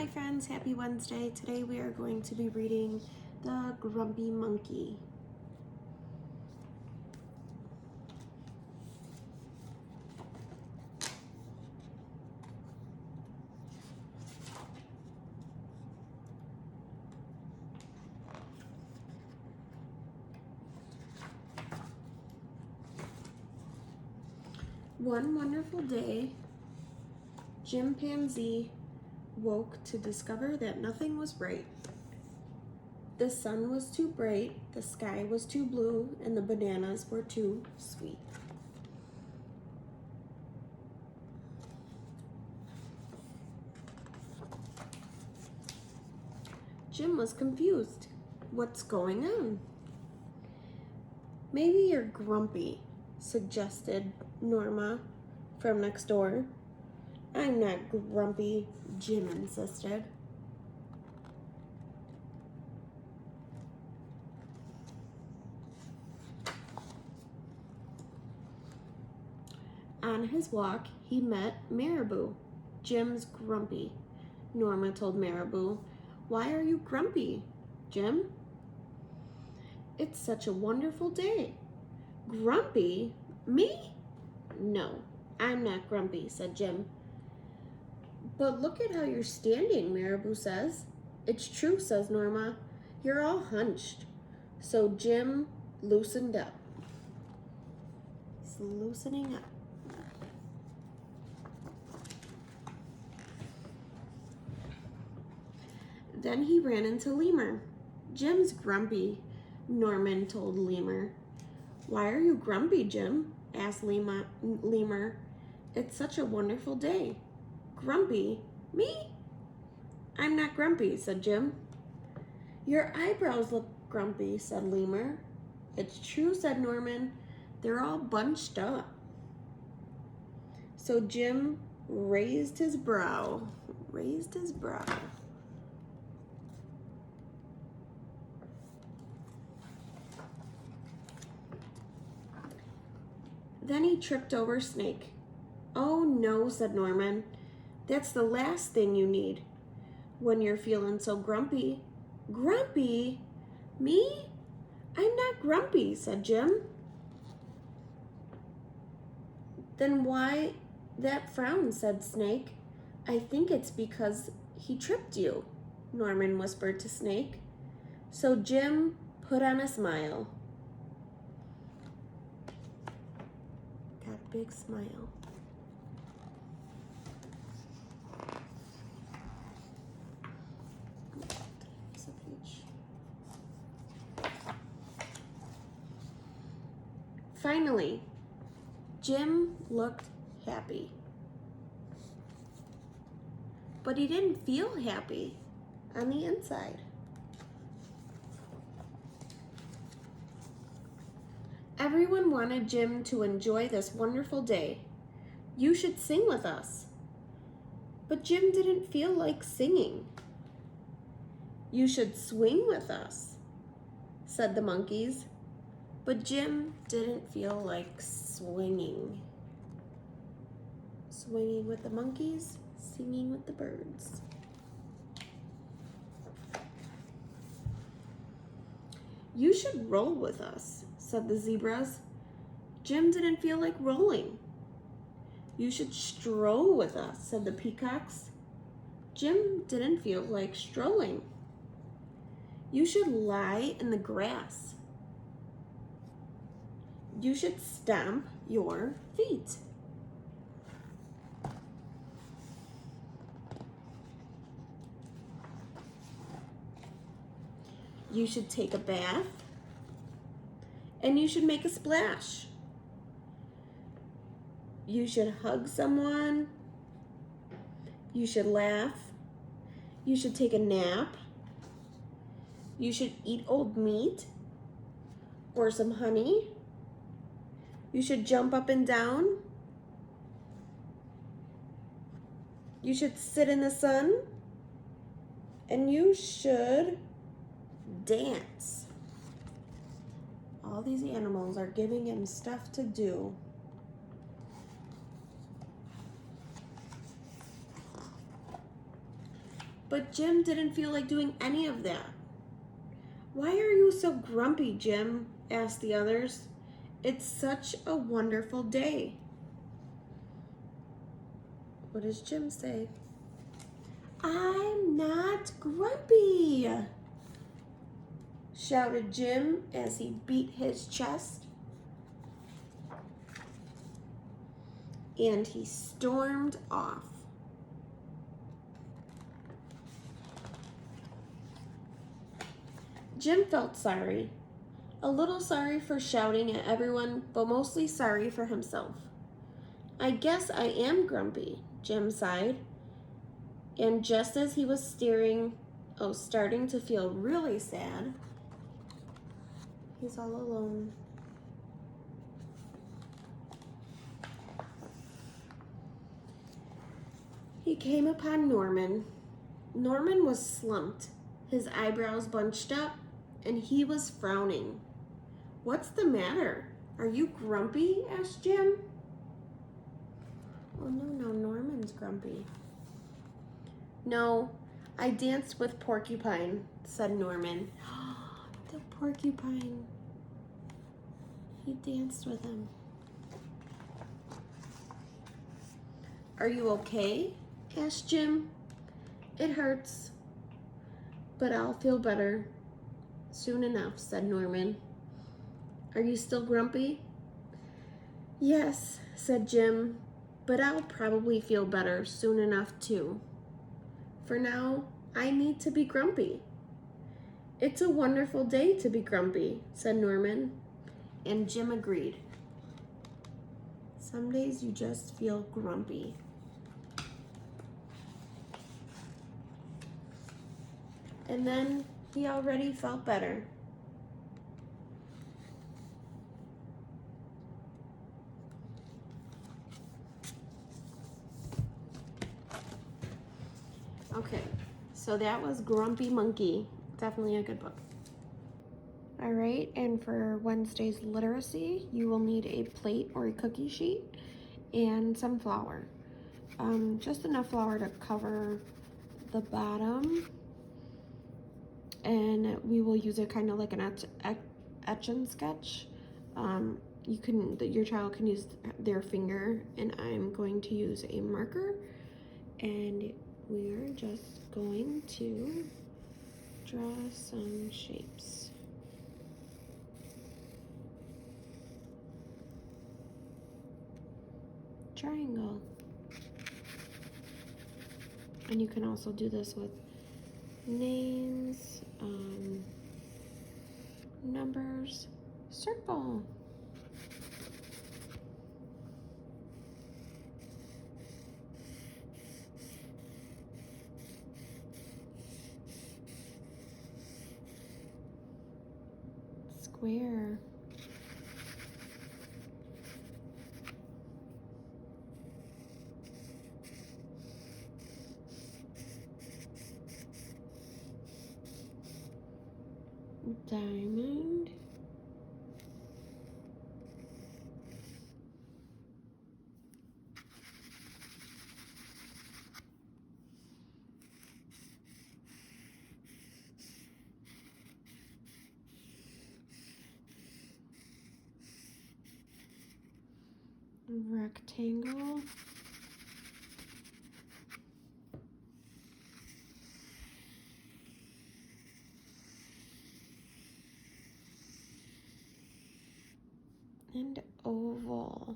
Hi friends, happy Wednesday. Today we are going to be reading The Grumpy Monkey. One wonderful day, Chimpanzee woke to discover that nothing was right. The sun was too bright, the sky was too blue, and the bananas were too sweet. Jim was confused. What's going on? Maybe you're grumpy, suggested Norma from next door. I'm not grumpy, Jim insisted. On his walk, he met Marabou. Jim's grumpy. Norma told Marabou, "Why are you grumpy, Jim?" "It's such a wonderful day." "Grumpy? Me?" "No, I'm not grumpy," said Jim. "But look at how you're standing," Marabou says. "It's true," says Norma. "You're all hunched." So Jim loosened up. He's loosening up. Then he ran into Lemur. "Jim's grumpy," Norman told Lemur. "Why are you grumpy, Jim?" asked Lemur. "It's such a wonderful day." "Grumpy? Me? I'm not grumpy," said Jim. "Your eyebrows look grumpy," said Lemur. "It's true," said Norman. "They're all bunched up." So Jim raised his brow. Then he tripped over Snake. "Oh no," said Norman. "That's the last thing you need when you're feeling so grumpy." "Grumpy? Me? I'm not grumpy," said Jim. "Then why that frown?" said Snake. "I think it's because he tripped you," Norman whispered to Snake. So Jim put on a smile. Got a big smile. Finally, Jim looked happy. But he didn't feel happy on the inside. Everyone wanted Jim to enjoy this wonderful day. "You should sing with us." But Jim didn't feel like singing. "You should swing with us," said the monkeys. But Jim didn't feel like swinging. Swinging with the monkeys, singing with the birds. "You should roll with us," said the zebras. Jim didn't feel like rolling. "You should stroll with us," said the peacocks. Jim didn't feel like strolling. "You should lie in the grass." "You should stamp your feet." "You should take a bath." "And you should make a splash." "You should hug someone." "You should laugh." "You should take a nap." "You should eat old meat or some honey." "You should jump up and down." "You should sit in the sun." "And you should dance." All these animals are giving him stuff to do. But Jim didn't feel like doing any of that. Why are you so grumpy, Jim? Asked the others. It's such a wonderful day. What does Jim say? I'm not grumpy, shouted Jim as he beat his chest. And he stormed off. Jim felt sorry. A little sorry for shouting at everyone, but mostly sorry for himself. I guess I am grumpy, Jim sighed. And just as he was starting to feel really sad, he's all alone. He came upon Norman. Norman was slumped, his eyebrows bunched up, and he was frowning. What's the matter? Are you grumpy? Asked Jim. Oh, no, Norman's grumpy. No, I danced with Porcupine, said Norman. The porcupine. He danced with him. Are you okay? Asked Jim. It hurts, but I'll feel better soon enough, said Norman. Are you still grumpy? Yes, said Jim, but I'll probably feel better soon enough too. For now, I need to be grumpy. It's a wonderful day to be grumpy, said Norman, and Jim agreed. Some days you just feel grumpy. And then he already felt better. Okay, so that was Grumpy Monkey. Definitely a good book. All right, and for Wednesday's literacy, you will need a plate or a cookie sheet and some flour. Just enough flour to cover the bottom. And we will use it kind of like an etch and sketch. Your child can use their finger, and I'm going to use a marker, and we are just going to draw some shapes. Triangle. And you can also do this with names, numbers, circle. Square. Diamond. Rectangle. And oval.